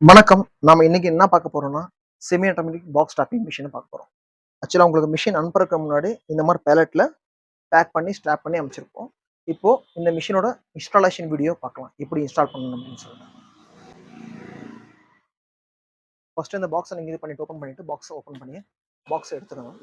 வணக்கம். நாம இன்னைக்கு என்ன பார்க்க போறோம்னா, செமி ஆட்டோமேட்டிக் பாக்ஸ் ஸ்டாப்பிங் மிஷின பார்க்க போறோம். ஆக்சுவலா உங்களுக்கு மிஷின் அனுப்புறதுக்கு முன்னாடி இந்த மாரி பேலட்ல பேக் பண்ணி, ஸ்ட்ராப் பண்ணி அனுப்பிச்சிருப்போம். இப்போ இந்த மிஷினோட இன்ஸ்டாலேஷன் வீடியோ பார்க்கலாம். எப்படி இன்ஸ்டால் பண்ணணும் அப்படின்னு சொல்லிட்டு. ஃபர்ஸ்ட் இந்த பாக்ஸ நீங்க இது பண்ணிட்டு ஓப்பன் பண்ணிட்டு, பாக்ஸ ஓப்பன் பண்ணி, பாக்ஸ எடுத்துக்கணும்.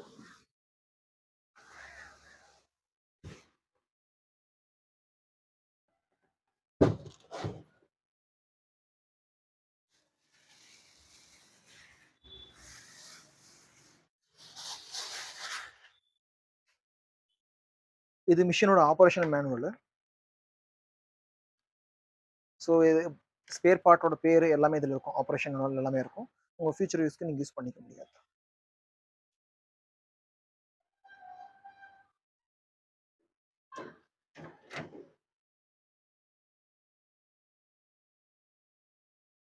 இது மிஷினோட ஆப்பரேஷன் மேனுவலு. ஸோ இது ஸ்பேர் பார்ட்டோட பேரு எல்லாமே இதுல இருக்கும். ஆப்பரேஷன் மேனுவல் எல்லாமே இருக்கும். உங்க ஃபியூச்சர் யூஸ்க்கு நீங்க யூஸ் பண்ணிக்க முடியாது.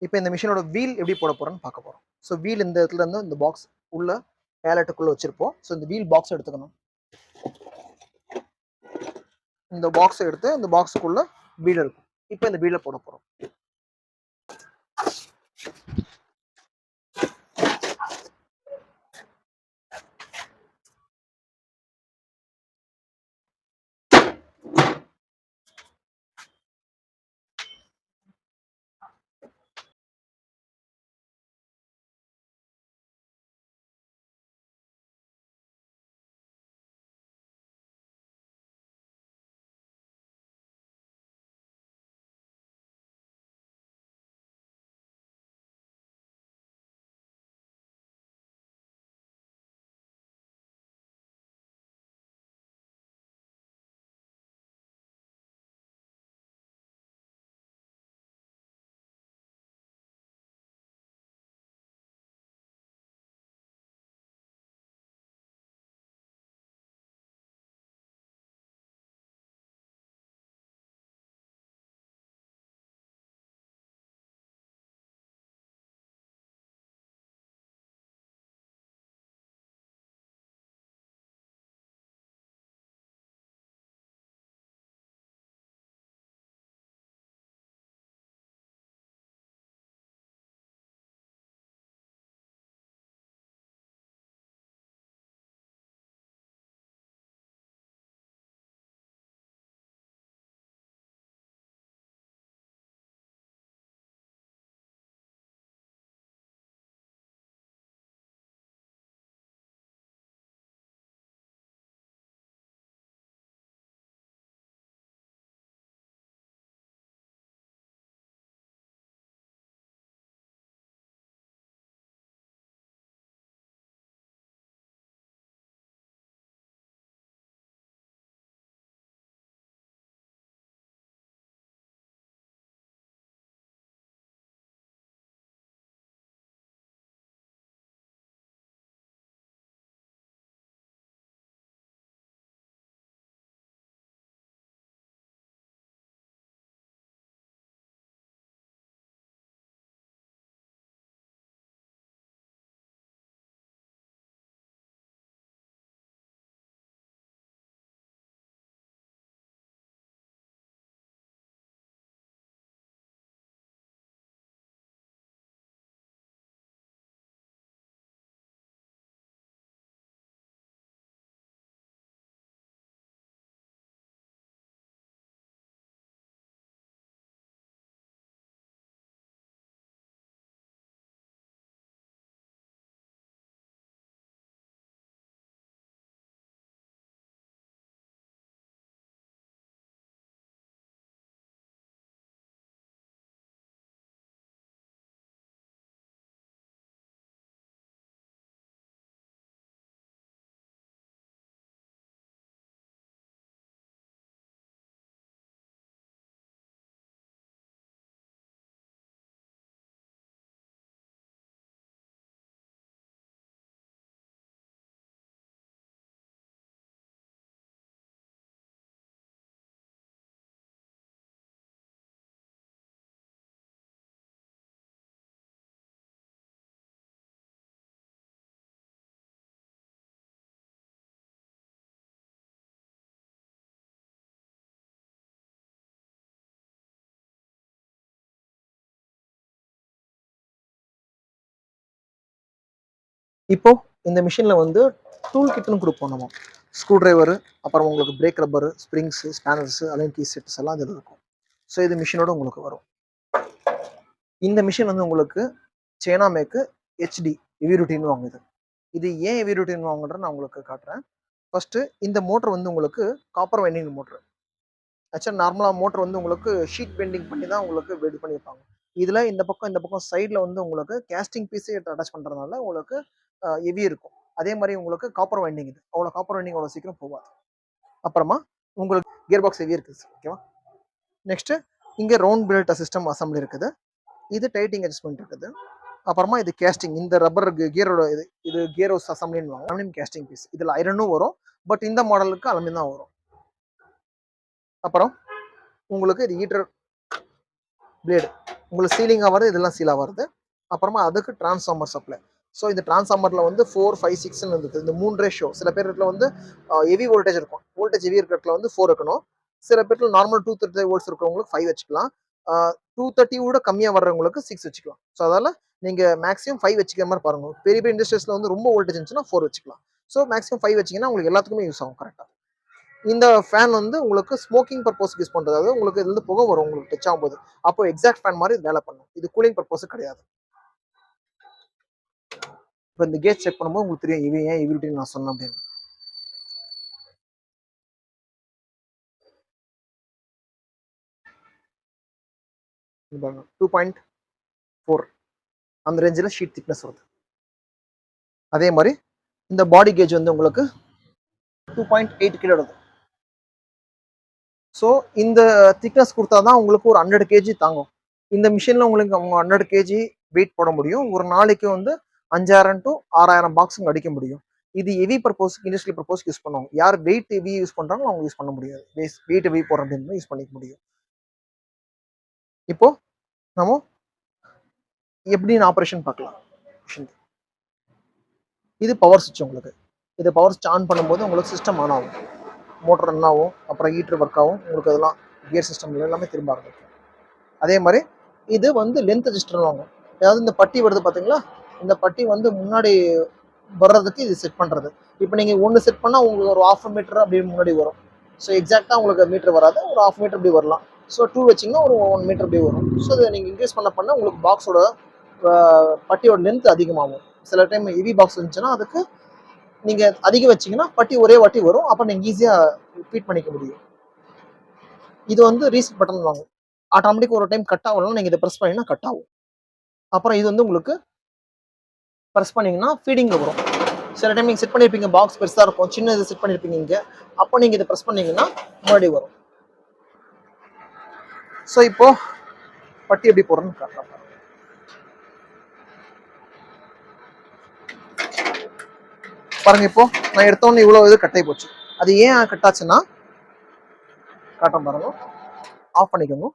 இப்ப இந்த மிஷினோட வீல் எப்படி போட போறோம்ன்னு பார்க்க போறோம். ஸோ வீல் இந்த இடத்துல இருந்து இந்த பாக்ஸ் உள்ள பேலட்டுக்குள்ள வச்சிருப்போம். ஸோ இந்த வீல் பாக்ஸ் எடுத்துக்கணும். இந்த பாக்ஸ எடுத்து இந்த பாக்ஸுக்குள்ள வீல் இருக்கும். இப்ப இந்த வீல போட போறோம். இப்போ இந்த மிஷின்ல வந்து டூல் கிட்னு கொடுப்போம் நம்ம. ஸ்க்ரூ டிரைவரு, அப்புறம் உங்களுக்கு brake rubber, springs, spanners, Allen key sets எல்லாம் இதில் இருக்கும். ஸோ இது மிஷினோட உங்களுக்கு வரும். இந்த மிஷின் வந்து உங்களுக்கு சைனா மேக்கு ஹெச்டி ஹெவி ரொட்டீன் வாங்குது. இது ஏன் ஹெவி ரொட்டீன் வாங்குன்றத நான் உங்களுக்கு காட்டுறேன். ஃபர்ஸ்ட்டு இந்த மோட்டர் வந்து உங்களுக்கு காப்பர் வைண்டிங் மோட்ரு. ஆக்சுவலா நார்மலா மோட்டர் வந்து உங்களுக்கு ஷீட் பெண்டிங் பண்ணி தான் உங்களுக்கு இது பண்ணியிருப்பாங்க. இதுல இந்த பக்கம் சைடுல வந்து உங்களுக்கு கேஸ்டிங் பீஸே அட்டாச் பண்றதுனால உங்களுக்கு ஹெவி இருக்கும். அதே மாதிரி உங்களுக்கு காப்பர் வைண்டிங் இது. காப்பர் வைண்டிங் அவ்வளோ சீக்கிரம் போகாது. அப்புறமா உங்களுக்கு கியர் பாக்ஸ் ஹெவி இருக்குது. ஓகேவா? நெக்ஸ்ட் இங்க ரவுண்ட் பில்ட் சிஸ்டம் அசம்பிளி இருக்குது. இது டைட்டிங் அட்ஜஸ்ட்மெண்ட் இருக்குது. அப்புறமா இது கேஸ்டிங். இந்த ரப்பர் கியரோட இது கியர் ஹவுஸ் அசம்பிளின்னு அலுமினியம் கேஸ்டிங் பீஸ். இதுல ஐரனும் வரும். பட் இந்த மாடலுக்கு அலுமினியம் தான் வரும். அப்புறம் உங்களுக்கு இது ஹீட்டர் பிளேடு. உங்களுக்கு சீலிங் ஆகிறது இதெல்லாம் சீல் ஆகிறது. அப்புறமா அதுக்கு டிரான்ஸ்ஃபார்மர் சப்ளை. ஸோ இந்த டிரான்ஸ்ஃபார்மரில் வந்து 4, 5, 6ன்னு இருக்குது. இந்த 3 ரேஷியோ. சில பேர் இடத்துல வந்து ஹெவி வோல்டேஜ் இருக்கும். வோல்டேஜ் ஹெவி இருக்கிறதுல வந்து 4 இருக்கணும். சில பேர்ல நார்மல் 235 வோல்ட்ஸ் இருக்கிறவங்களுக்கு 5 வச்சுக்கலாம். 230 கூட கம்மியாக வர்றவங்களுக்கு 6 வச்சுக்கலாம். ஸோ அதால நீங்க மேக்ஸிமம் 5 வச்சுக்கிற மாதிரி பாருங்க. பெரிய பெரிய இண்டஸ்ட்ரீஸ்ல வந்து ரொம்ப வோல்டேஜ் இருந்துச்சுன்னா 4 வச்சுக்கலாம். ஸோ மேக்ஸிமம் 5 வச்சிங்கன்னா உங்களுக்கு எல்லாத்துக்குமே யூஸ் ஆகும் கரெக்டாக. இந்த ஃபேன் வந்து உங்களுக்கு ஸ்மோக்கிங் பர்பஸ்க்கு யூஸ் பண்றது. அதாவது உங்களுக்கு இதுல இருந்து புகை வரும் உங்களுக்கு டச் ஆகும்போது. அப்போ எக்ஸாக்ட் ஃபேன் மாதிரி வேலை பண்ணும். இது கூலிங் பர்பஸ் கிடையாது. இப்போ இந்த கேஜ் செக் பண்ணும்போது உங்களுக்கு தெரியும் இது ஏன் ஹெவி நான் சொன்னேன் அப்படின்னு. பாருங்க 2.4 அந்த ரேஞ்சில் ஷீட் திக்னஸ் வருது. அதே மாதிரி இந்த பாடி கேஜ் வந்து உங்களுக்கு 2.8 கிலோ வருது. ஸோ இந்த திக்னஸ் கொடுத்தா தான் உங்களுக்கு ஒரு 100 கேஜி தாங்கும். இந்த மிஷினில் உங்களுக்கு 100 கேஜி வெயிட் போட முடியும். ஒரு நாளைக்கு வந்து 5000 to 6000 பாக்ஸுங்க அடிக்க முடியும். இது ஹெவி பர்பஸ்க்கு இண்டஸ்ட்ரியல் பர்பஸ்க்கு யூஸ் பண்ணுவாங்க. யார் வெயிட் ஹெவி யூஸ் பண்ணுறாங்களோ அவங்க யூஸ் பண்ண முடியாது. வெயிட் ஹெவி போடுற அப்படின்னு யூஸ் பண்ணிக்க முடியும். இப்போ நம்ம எப்படின்னு ஆப்ரேஷன் பார்க்கலாம். இது பவர் சுவிட்ச். உங்களுக்கு இது பவர் சுவிட்ச் ஆன் பண்ணும்போது உங்களுக்கு சிஸ்டம் ஆன் ஆகும். மோட்டர் ரன் ஆகும். அப்புறம் ஹீட்டர் ஒர்க் ஆகும். உங்களுக்கு அதெல்லாம் கியர் சிஸ்டம் எல்லாமே திரும்ப ஆரம்பிக்கும். அதே மாதிரி இது வந்து லென்த் அட்ஜஸ்டர் வாங்கும். அதாவது இந்த பட்டி வருது பார்த்தீங்களா, இந்த பட்டி வந்து முன்னாடி வர்றதுக்கு இது செட் பண்ணுறது. இப்போ நீங்கள் ஒன்று செட் பண்ணால் உங்களுக்கு ஒரு 1/2 மீட்டர் அப்படி முன்னாடி வரும். ஸோ எக்ஸாக்டாக உங்களுக்கு மீட்டர் வராது. ஒரு 1/2 மீட்டர் அப்படி வரலாம். ஸோ 2 வச்சிங்கன்னா ஒரு 1 மீட்டர் அப்படி வரும். ஸோ இதை நீங்கள் இன்க்ரீஸ் பண்ண உங்களுக்கு பாக்ஸோட பட்டியோட லென்த் அதிகமாகும். சில டைம் ஹெவி பாக்ஸ் இருந்துச்சுன்னா அதுக்கு நீங்கள் அதிகம் வச்சிங்கன்னா பட்டி ஒரே வாட்டி வரும். அப்போ நீங்கள் ஈஸியாக ஃபீட் பண்ணிக்க முடியும். இது வந்து ரீசெட் பட்டன் வாங்கும். ஆட்டோமேட்டிக் ஒரு டைம் கட் ஆகலாம். நீங்கள் இதை ப்ரெஸ் பண்ணிங்கன்னா கட் ஆகும். அப்புறம் இது வந்து உங்களுக்கு ப்ரெஸ் பண்ணிங்கன்னா ஃபீடிங்கில் வரும். சில டைம் நீங்கள் செட் பண்ணியிருப்பீங்க பாக்ஸ் பெருசாக இருக்கும், சின்ன இது செட் பண்ணியிருப்பீங்க இங்கே. அப்போ நீங்கள் இதை ப்ரெஸ் பண்ணிங்கன்னா முன்னாடி வரும். ஸோ இப்போ பட்டி எப்படி போடுறோன்னு காட்டுறேன். பாருங்க, இப்போ நான் எடுத்தோன்னு இவ்வளோ இது கட்டாகி போச்சு. அது ஏன் கட்டாச்சுன்னா காட்டுறேன் பாருங்க. ஆஃப் பண்ணிக்கோங்க.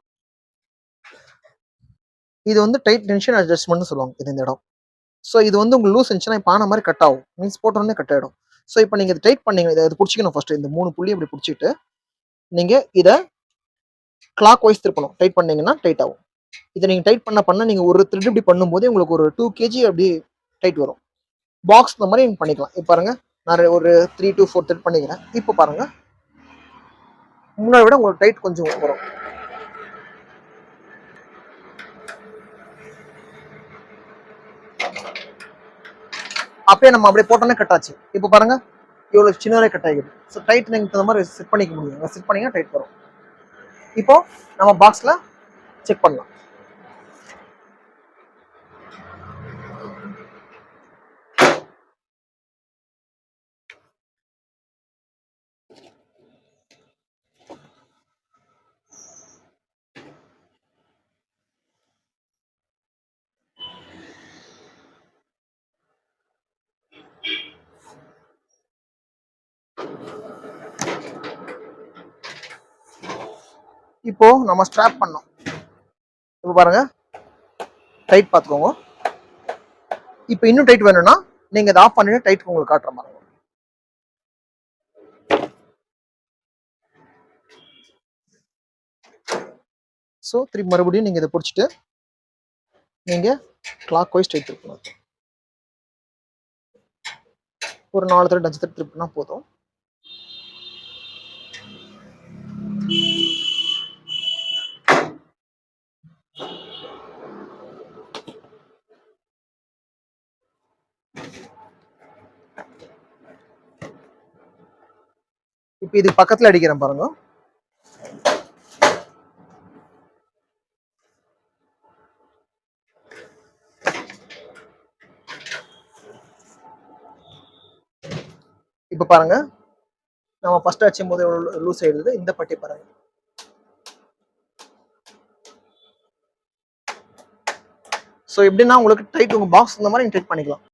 இது வந்து டைட் டென்ஷன் அட்ஜஸ்ட்மெண்ட்னு சொல்லுவாங்க இது இந்த இடம். ஸோ இது வந்து உங்களுக்கு லூஸ் இருந்துச்சுன்னா இப்போ ஆன மாதிரி கட் ஆகும். மீன்ஸ் போட்டோன்னே கட் ஆகிடும். ஸோ இப்போ நீங்கள் இதை டைட் பண்ணீங்க. இதை பிடிச்சிக்கணும் ஃபர்ஸ்ட். இந்த 3 புள்ளி இப்படி பிடிச்சிட்டு நீங்கள் இதை கிளாக் வைஸ் திருப்பணும். டைட் பண்ணீங்கன்னா டைட் ஆகும். இதை நீங்கள் டைட் பண்ண நீங்கள் ஒரு த்ரெட் இப்படி பண்ணும்போது உங்களுக்கு ஒரு 2 kg அப்படி டைட் வரும். பாக்ஸ் இந்த மாதிரி நீங்கள் பண்ணிக்கலாம். இப்போ பாருங்க, நான் ஒரு 3 to 4 த்ரெட் பண்ணிக்கிறேன். இப்போ பாருங்க, முன்னாடி விட உங்களுக்கு டைட் கொஞ்சம் வரும். அப்பயே நம்ம அப்படியே போட்டோன்னே கட் ஆச்சு. இப்போ பாருங்க, இவ்வளோ சின்னதாக கட் ஆகிடுது. ஸோ டைட் நீங்கள் தகுந்த மாதிரி செட் பண்ணிக்க முடியும். செட் பண்ணிங்கன்னா டைட் வரும். இப்போ நம்ம பாக்ஸில் செக் பண்ணலாம். இப்போ நம்ம ஸ்ட்ராப் பண்ணோம். இப்போ பாருங்க, டைட் பார்த்துக்கோங்க. இப்போ இன்னும் டைட் வேணும்னா நீங்க இதை ஆஃப் பண்ணிட்டு டைட் உங்களுக்கு காட்டுற மாதிரி. ஸோ திருப்பி மறுபடியும் நீங்க இதை பிடிச்சிட்டு நீங்க கிளாக் வைஸ் டைட் இருக்கணும். ஒரு 4 த்ரெட் 5 த்ரெட் ட்ரிப்னா போதும். இப்போ இதுக்கு பக்கத்துல அடிக்கிறேன் பாருங்க. இப்போ பாருங்க, நம்ம ஃபர்ஸ்ட் அடிச்சும் போது எவ்வளவு லூஸ் ஆயிடுது. இந்த பட்டி பாருங்க. ஸோ எப்படின்னா உங்களுக்கு டைட் உங்க பாக்ஸ் இந்த மாதிரி டைட் பண்ணிக்கலாம்.